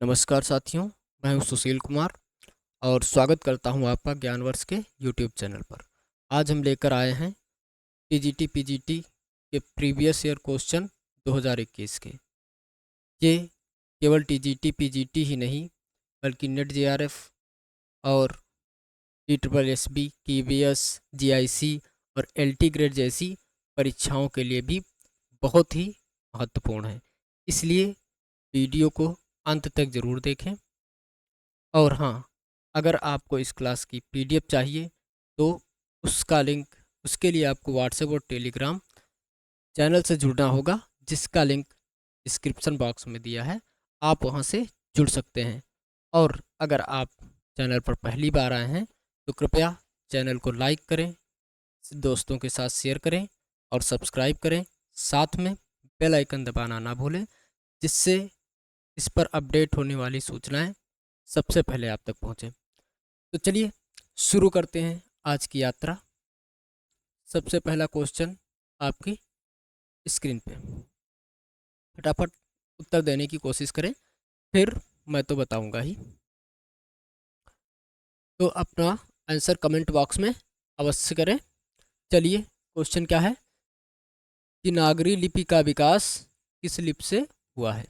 नमस्कार साथियों, मैं हूं सुशील कुमार और स्वागत करता हूं आपका ज्ञानवर्ष के यूट्यूब चैनल पर। आज हम लेकर आए हैं टीजीटी पीजीटी के प्रीवियस ईयर क्वेश्चन 2021 के। ये केवल टीजीटी पीजीटी ही नहीं बल्कि नेट जेआरएफ और IEEE, KVS, GIC और LT ग्रेड जैसी परीक्षाओं के लिए भी बहुत ही महत्वपूर्ण है। इसलिए वीडियो को अंत तक ज़रूर देखें। और हाँ, अगर आपको इस क्लास की PDF चाहिए तो उसका लिंक, उसके लिए आपको व्हाट्सएप और टेलीग्राम चैनल से जुड़ना होगा, जिसका लिंक डिस्क्रिप्शन बॉक्स में दिया है। आप वहां से जुड़ सकते हैं। और अगर आप चैनल पर पहली बार आए हैं तो कृपया चैनल को लाइक करें, दोस्तों के साथ शेयर करें और सब्सक्राइब करें। साथ में बेल आइकन दबाना ना भूलें, जिससे इस पर अपडेट होने वाली सूचनाएं सबसे पहले आप तक पहुंचे। तो चलिए शुरू करते हैं आज की यात्रा। सबसे पहला क्वेश्चन आपकी स्क्रीन पे, फटाफट उत्तर देने की कोशिश करें, फिर मैं तो बताऊंगा ही। तो अपना आंसर कमेंट बॉक्स में अवश्य करें। चलिए, क्वेश्चन क्या है कि नागरी लिपि का विकास किस लिपि से हुआ है।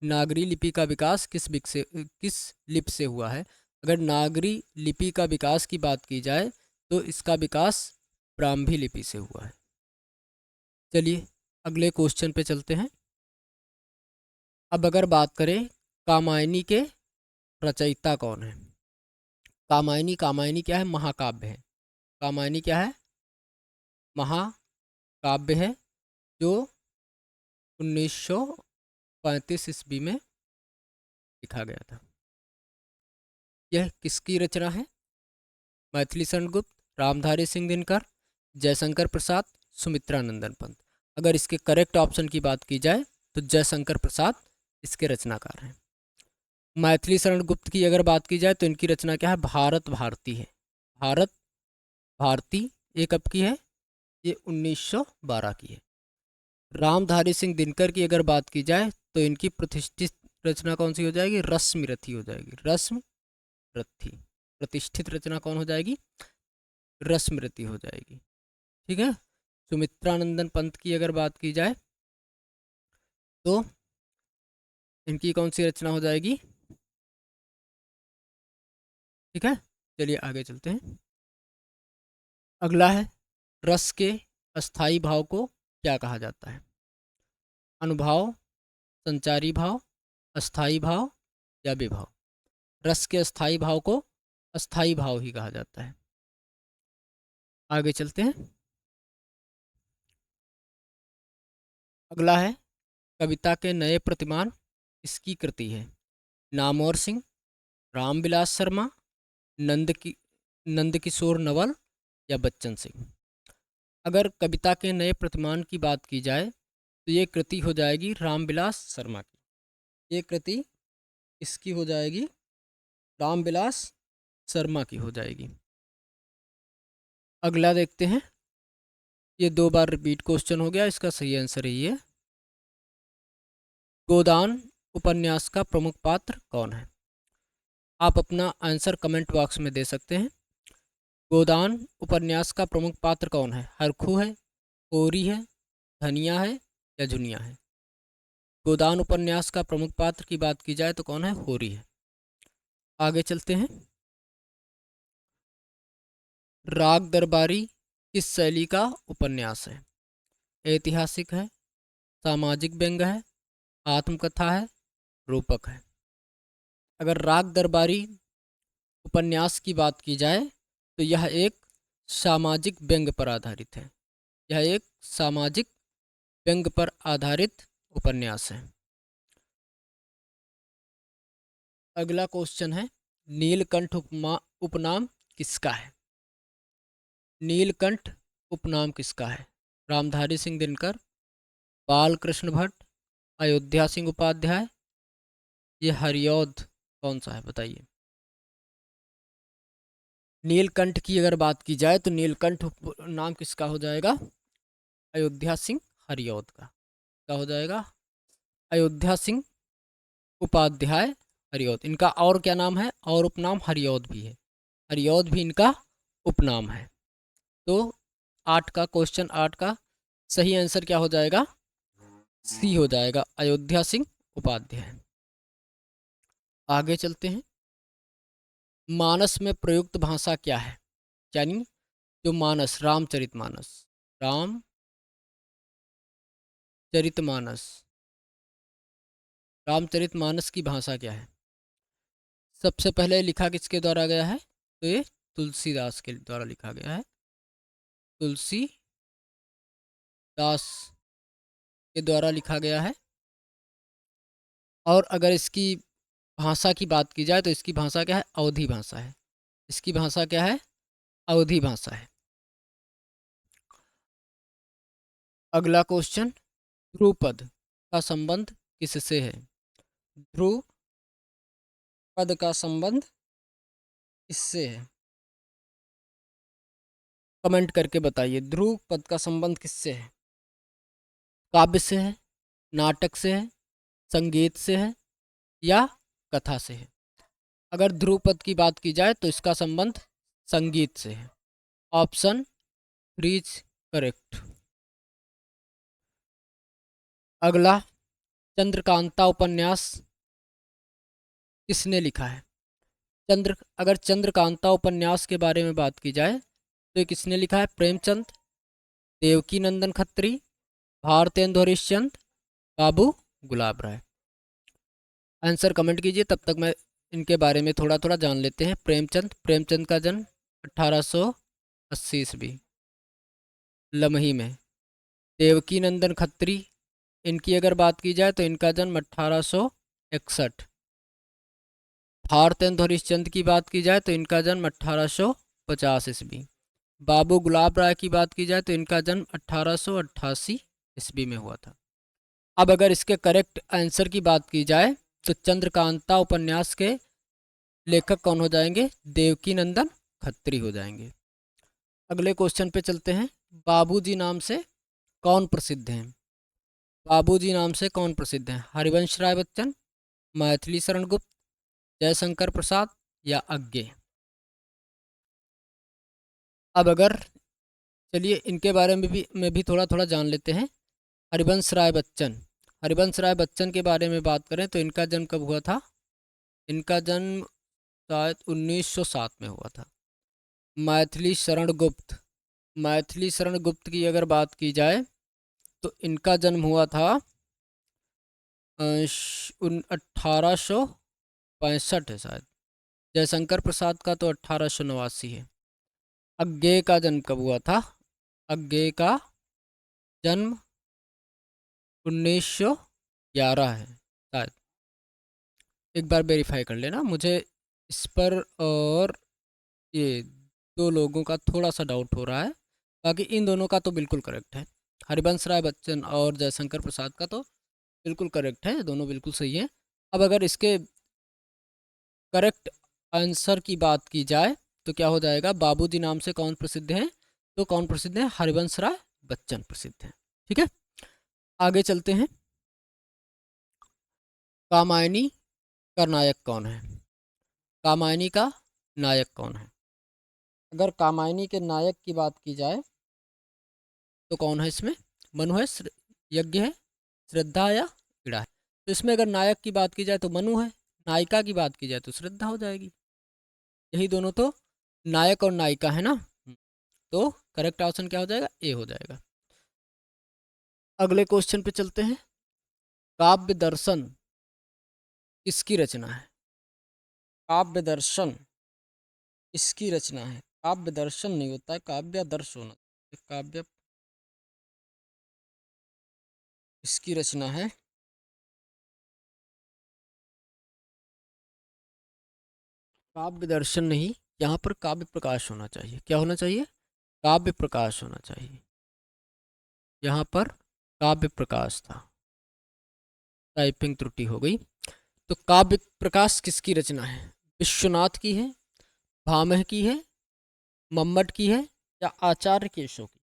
नागरी लिपि का विकास किस लिपि से हुआ है। अगर नागरी लिपि का विकास की बात की जाए तो इसका विकास ब्राह्मी लिपि से हुआ है। चलिए अगले क्वेश्चन पे चलते हैं। अब अगर बात करें कामायनी के रचयिता कौन है। कामायनी क्या है? महाकाव्य है। कामायनी क्या है? महाकाव्य है, जो 1935 ईस्वी में लिखा गया था। यह किसकी रचना है? मैथिली शरण गुप्त, रामधारी सिंह दिनकर, जयशंकर प्रसाद, सुमित्रा नंदन पंत। अगर इसके करेक्ट ऑप्शन की बात की जाए तो जयशंकर प्रसाद इसके रचनाकार हैं। मैथिली शरण गुप्त की अगर बात की जाए तो इनकी रचना क्या है? भारत भारती है। भारत भारती ये कब की है? ये 1912 की है। रामधारी सिंह दिनकर की अगर बात की जाए तो इनकी प्रतिष्ठित रचना कौन सी हो जाएगी? रश्मिरथी हो जाएगी। रश्मिरथी। प्रतिष्ठित रचना कौन हो जाएगी? रश्मिरथी हो जाएगी। ठीक है। सुमित्रानंदन पंत की अगर बात की जाए तो इनकी कौन सी रचना हो जाएगी? ठीक है, चलिए आगे चलते हैं। अगला है, रस के अस्थाई भाव को क्या कहा जाता है? अनुभाव, संचारी भाव, अस्थाई भाव या विभाव। रस के अस्थाई भाव को अस्थाई भाव ही कहा जाता है। आगे चलते हैं। अगला है, कविता के नए प्रतिमान इसकी कृति है। नामवर सिंह, रामविलास शर्मा, नंदकिशोर नवल या बच्चन सिंह। अगर कविता के नए प्रतिमान की बात की जाए तो ये कृति हो जाएगी रामविलास शर्मा की। ये कृति इसकी हो जाएगी, रामविलास शर्मा की हो जाएगी। अगला देखते हैं। ये 2 बार रिपीट क्वेश्चन हो गया, इसका सही आंसर है ये। गोदान उपन्यास का प्रमुख पात्र कौन है? आप अपना आंसर कमेंट बॉक्स में दे सकते हैं। गोदान उपन्यास का प्रमुख पात्र कौन है? हरखू है, ओरी है, धनिया है या झुनिया है। गोदान उपन्यास का प्रमुख पात्र की बात की जाए तो कौन है? होरी है। आगे चलते हैं। राग दरबारी किस शैली का उपन्यास है? ऐतिहासिक है, सामाजिक व्यंग्य है, आत्मकथा है, रूपक है। अगर राग दरबारी उपन्यास की बात की जाए तो यह एक सामाजिक व्यंग्य पर आधारित है। यह एक सामाजिक व्यंग्य पर आधारित उपन्यास है। अगला क्वेश्चन है, नीलकंठ उपनाम किसका है? नीलकंठ उपनाम किसका है? रामधारी सिंह दिनकर, बाल कृष्ण भट्ट, अयोध्या सिंह उपाध्याय, ये हरिऔध कौन सा है बताइए। नीलकंठ की अगर बात की जाए तो नीलकंठ नाम किसका हो जाएगा? अयोध्या सिंह हरिऔध का हो जाएगा। अयोध्या सिंह उपाध्याय हरिऔध, इनका और क्या नाम है, और उपनाम हरिऔध भी है, हरिऔध भी इनका उपनाम है। तो 8 का क्वेश्चन 8 का सही आंसर क्या हो जाएगा, सी हो जाएगा, अयोध्या सिंह उपाध्याय। आगे चलते हैं। मानस में प्रयुक्त भाषा क्या है, यानी जो मानस रामचरितमानस, रामचरितमानस, रामचरितमानस की भाषा क्या है। सबसे पहले लिखा किसके द्वारा गया है, तो ये तुलसीदास के द्वारा लिखा गया है, तुलसीदास के द्वारा लिखा गया है। और अगर इसकी भाषा की बात की जाए तो इसकी भाषा क्या है, अवधी भाषा है, इसकी भाषा क्या है, अवधी भाषा है। अगला क्वेश्चन, ध्रुपद का संबंध किससे है, ध्रुव पद का संबंध किससे है, कमेंट करके बताइए। ध्रुव पद का संबंध किससे है, काव्य से है, नाटक से है, संगीत से है, या कथा से है। अगर ध्रुव पद की बात की जाए तो इसका संबंध संगीत से है। Option 3 is correct. अगला, चंद्रकांता उपन्यास किसने लिखा है, अगर चंद्रकांता उपन्यास के बारे में बात की जाए तो ये किसने लिखा है, प्रेमचंद, देवकी नंदन खत्री, भारतेंदु हरिश्चंद्र, बाबू गुलाब राय। आंसर कमेंट कीजिए, तब तक मैं इनके बारे में थोड़ा थोड़ा जान लेते हैं। प्रेमचंद का जन्म 1880 ईस्वी लमही में। देवकी नंदन खत्री, इनकी अगर बात की जाए तो इनका जन्म 1861। भारतेंदु हरिश्चंद्र की बात की जाए तो इनका जन्म 1850 ईस्वी। बाबू गुलाब राय की बात की जाए तो इनका जन्म 1888 ईस्वी में हुआ था। अब अगर इसके करेक्ट आंसर की बात की जाए तो चंद्रकांता उपन्यास के लेखक कौन हो जाएंगे, देवकी नंदन खत्री हो जाएंगे। अगले क्वेश्चन पे चलते हैं। बाबूजी नाम से कौन प्रसिद्ध हैं, बाबूजी नाम से कौन प्रसिद्ध हैं, हरिवंश राय बच्चन, मैथिली शरण गुप्त, जयशंकर प्रसाद, या अज्ञे। अब अगर चलिए इनके बारे में भी थोड़ा थोड़ा जान लेते हैं। हरिवंश राय बच्चन, हरिवंश राय बच्चन के बारे में बात करें तो इनका जन्म कब हुआ था, इनका जन्म शायद 1907 में हुआ था। मैथिली शरण गुप्त, मैथिली शरण गुप्त की अगर बात की जाए तो इनका जन्म हुआ था 1865 है शायद। जयशंकर प्रसाद का तो 1889 है। अज्ञे का जन्म कब हुआ था, अज्ञे का जन्म 1911 है शायद, एक बार वेरीफाई कर लेना मुझे इस पर। और ये दो लोगों का थोड़ा सा डाउट हो रहा है, बाकी इन दोनों का तो बिल्कुल करेक्ट है। हरिवंश राय बच्चन और जयशंकर प्रसाद का तो बिल्कुल करेक्ट है, दोनों बिल्कुल सही है। अब अगर इसके करेक्ट आंसर की बात की जाए तो क्या हो जाएगा, बाबूजी नाम से कौन प्रसिद्ध है, तो कौन प्रसिद्ध है, हरिवंश राय बच्चन प्रसिद्ध है। ठीक है, आगे चलते हैं। कामायनी का नायक कौन है, कामायनी का नायक कौन है। अगर कामायनी के नायक की बात की जाए तो कौन है इसमें, मनु है, यज्ञ है, श्रद्धा या इड़ा है। तो इसमें अगर नायक की बात की जाए तो मनु है, नायिका की बात की जाए तो श्रद्धा हो जाएगी। यही दोनों तो नायक और नायिका है ना, तो करेक्ट ऑप्शन क्या हो जाएगा, ए हो जाएगा। अगले क्वेश्चन पे चलते हैं। काव्य दर्शन किसकी रचना है, काव्य दर्शन इसकी रचना है, काव्य दर्शन नहीं होता है, काव्य दर्श होना चाहिए। काव्य इसकी रचना है, काव्य दर्शन नहीं, यहाँ पर काव्य प्रकाश होना चाहिए। क्या होना चाहिए, काव्य प्रकाश होना चाहिए। यहाँ पर काव्य प्रकाश था, टाइपिंग त्रुटि हो गई। तो काव्य प्रकाश किसकी रचना है, विश्वनाथ की है, भामह की है, मम्मट की है, या आचार्य केशव की।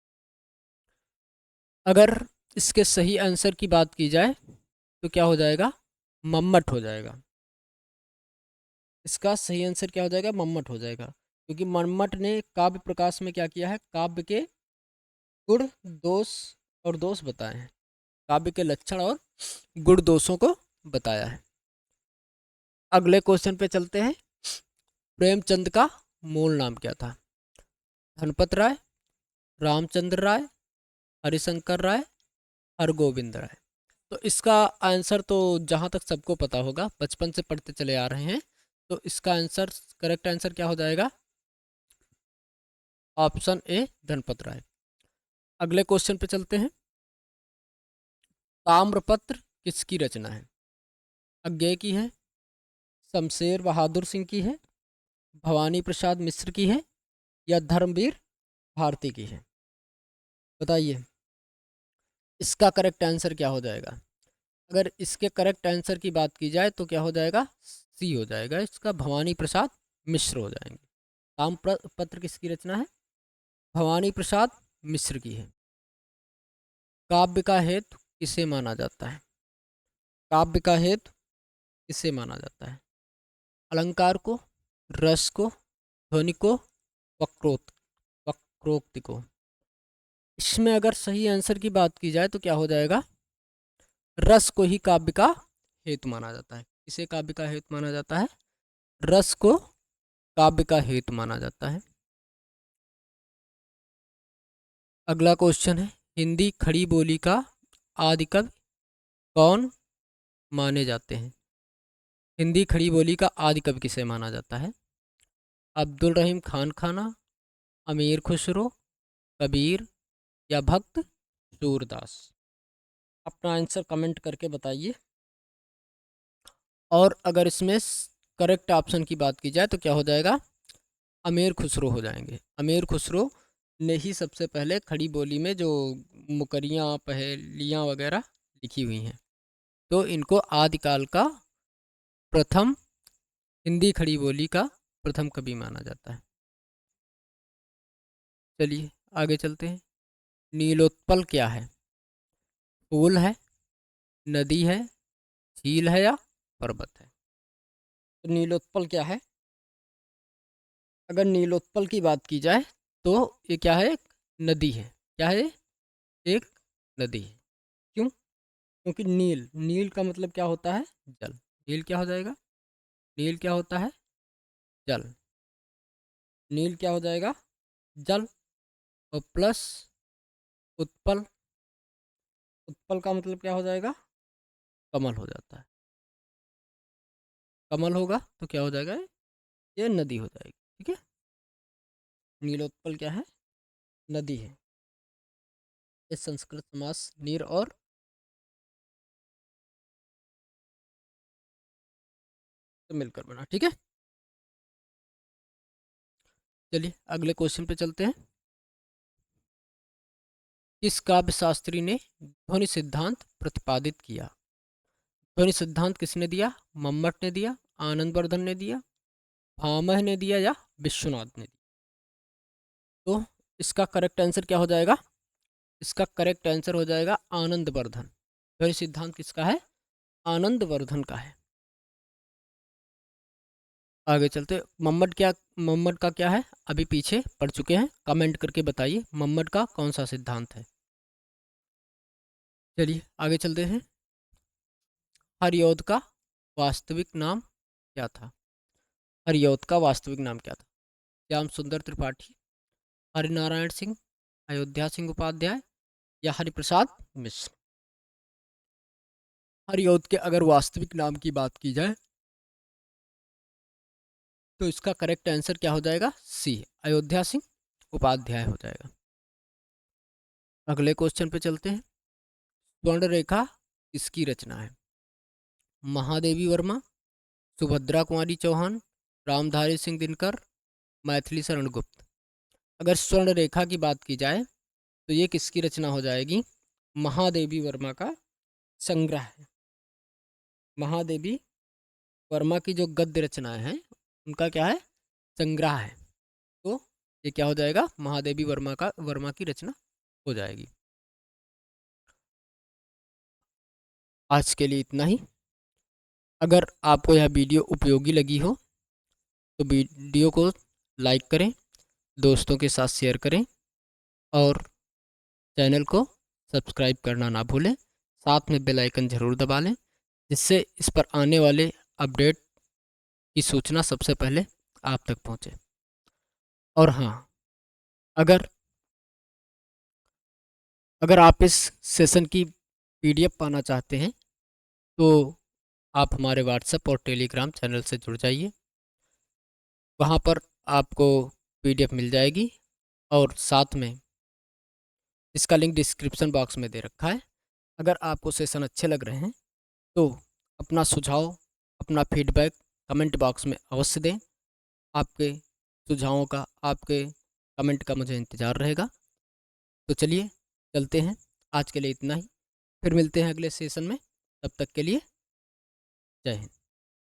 अगर इसके सही आंसर की बात की जाए तो क्या हो जाएगा, मम्मट हो जाएगा। इसका सही आंसर क्या हो जाएगा? मम्मट हो जाएगा, क्योंकि मम्मट ने काव्य प्रकाश में क्या किया है? काव्य के गुण दोष और दोष बताए हैं, काव्य के लक्षण और गुण दोषों को बताया है। अगले क्वेश्चन पे चलते हैं। प्रेमचंद का मूल नाम क्या था? धनपत राय, रामचंद्र राय, हरिशंकर राय, हरगोविंद राय। तो इसका आंसर तो जहाँ तक सबको पता होगा, बचपन से पढ़ते चले आ रहे हैं, तो इसका आंसर, करेक्ट आंसर क्या हो जाएगा? ऑप्शन ए, धनपत राय। अगले क्वेश्चन पे चलते हैं। ताम्रपत्र किसकी रचना है? अज्ञे की है, शमशेर बहादुर सिंह की है, भवानी प्रसाद मिश्र की है, या धर्मवीर भारती की है? बताइए, इसका करेक्ट आंसर क्या हो जाएगा? अगर इसके करेक्ट आंसर की बात की जाए तो क्या हो जाएगा? सी हो जाएगा, इसका भवानी प्रसाद मिश्र हो जाएंगे। ताम्रपत्र किसकी रचना है? भवानी प्रसाद मिश्र की है। काव्य का हेतु किसे माना जाता है? काव्य का हेतु किसे माना जाता है? अलंकार को, रस को, ध्वनि को, वक्रोक्ति को? इसमें अगर सही आंसर की बात की जाए तो क्या हो जाएगा? रस को ही काव्य का हेतु माना जाता है। किसे काव्य का हेतु माना जाता है? रस को काव्य का हेतु माना जाता है। अगला क्वेश्चन है, हिंदी खड़ी बोली का आदि कवि कौन माने जाते हैं? हिंदी खड़ी बोली का आदि कवि किसे माना जाता है? अब्दुल रहीम खान खाना, अमीर खुसरो, कबीर, या भक्त सूरदास? अपना आंसर कमेंट करके बताइए। और अगर इसमें करेक्ट ऑप्शन की बात की जाए तो क्या हो जाएगा? अमीर खुसरो हो जाएंगे। अमीर खुसरो ने ही सबसे पहले खड़ी बोली में जो मुकरियाँ पहेलियाँ वगैरह लिखी हुई हैं, तो इनको आदिकाल का प्रथम, हिंदी खड़ी बोली का प्रथम कवि माना जाता है। चलिए आगे चलते हैं। नीलोत्पल क्या है? फूल है, नदी है, झील है, या पर्वत है? तो नीलोत्पल क्या है? अगर नीलोत्पल की बात की जाए तो ये क्या है? एक नदी है। क्या है? एक नदी है। क्यों? क्योंकि नील, नील का मतलब क्या होता है? जल। नील क्या हो जाएगा? नील क्या होता है? जल। नील क्या हो जाएगा? जल। और प्लस उत्पल, उत्पल का मतलब क्या हो जाएगा? कमल हो जाता है। कमल होगा तो क्या हो जाएगा? ये नदी हो जाएगी। ठीक है, नीलोत्पल क्या है? नदी है। ये संस्कृत समास नीर और से मिलकर बना। ठीक है, चलिए अगले क्वेश्चन पे चलते हैं। किस काव्य शास्त्री ने ध्वनि सिद्धांत प्रतिपादित किया? ध्वनि सिद्धांत किसने दिया? मम्मट ने दिया, आनंदवर्धन ने दिया, भामह ने दिया, या विश्वनाथ ने दिया? तो इसका करेक्ट आंसर क्या हो जाएगा? इसका करेक्ट आंसर हो जाएगा आनंदवर्धन। ध्वनि सिद्धांत किसका है? आनंदवर्धन का है। आगे चलते। मम्मट क्या, मम्मट का क्या है? अभी पीछे पढ़ चुके हैं, कमेंट करके बताइए मम्मट का कौन सा सिद्धांत है। चलिए आगे चलते हैं। हरिऔध का वास्तविक नाम क्या था? हरिऔध का वास्तविक नाम क्या था? श्याम सुंदर त्रिपाठी, हरिनारायण सिंह, अयोध्या सिंह उपाध्याय, या हरिप्रसाद मिश्र? हरिऔध के अगर वास्तविक नाम की बात की जाए तो इसका करेक्ट आंसर क्या हो जाएगा? सी, अयोध्या सिंह उपाध्याय हो जाएगा। अगले क्वेश्चन पे चलते हैं। स्वर्ण रेखा किसकी रचना है? महादेवी वर्मा, सुभद्रा कुमारी चौहान, रामधारी सिंह दिनकर, मैथिली शरण गुप्त? अगर स्वर्ण रेखा की बात की जाए तो ये किसकी रचना हो जाएगी? महादेवी वर्मा का संग्रह है। महादेवी वर्मा की जो गद्य रचनाएं हैं उनका क्या है? संग्रह है। तो ये क्या हो जाएगा? महादेवी वर्मा की रचना हो जाएगी। आज के लिए इतना ही। अगर आपको यह वीडियो उपयोगी लगी हो तो वीडियो को लाइक करें, दोस्तों के साथ शेयर करें और चैनल को सब्सक्राइब करना ना भूलें। साथ में बेल आइकन ज़रूर दबा लें, जिससे इस पर आने वाले अपडेट की सूचना सबसे पहले आप तक पहुंचे। और हाँ, अगर अगर आप इस सेशन की पीडीएफ पाना चाहते हैं तो आप हमारे व्हाट्सएप और टेलीग्राम चैनल से जुड़ जाइए। वहाँ पर आपको पीडीएफ मिल जाएगी और साथ में इसका लिंक डिस्क्रिप्शन बॉक्स में दे रखा है। अगर आपको सेशन अच्छे लग रहे हैं तो अपना सुझाव, अपना फीडबैक कमेंट बॉक्स में अवश्य दें। आपके सुझावों का, आपके कमेंट का मुझे इंतज़ार रहेगा। तो चलिए चलते हैं, आज के लिए इतना ही। फिर मिलते हैं अगले सेशन में। तब तक के लिए जय हिंद।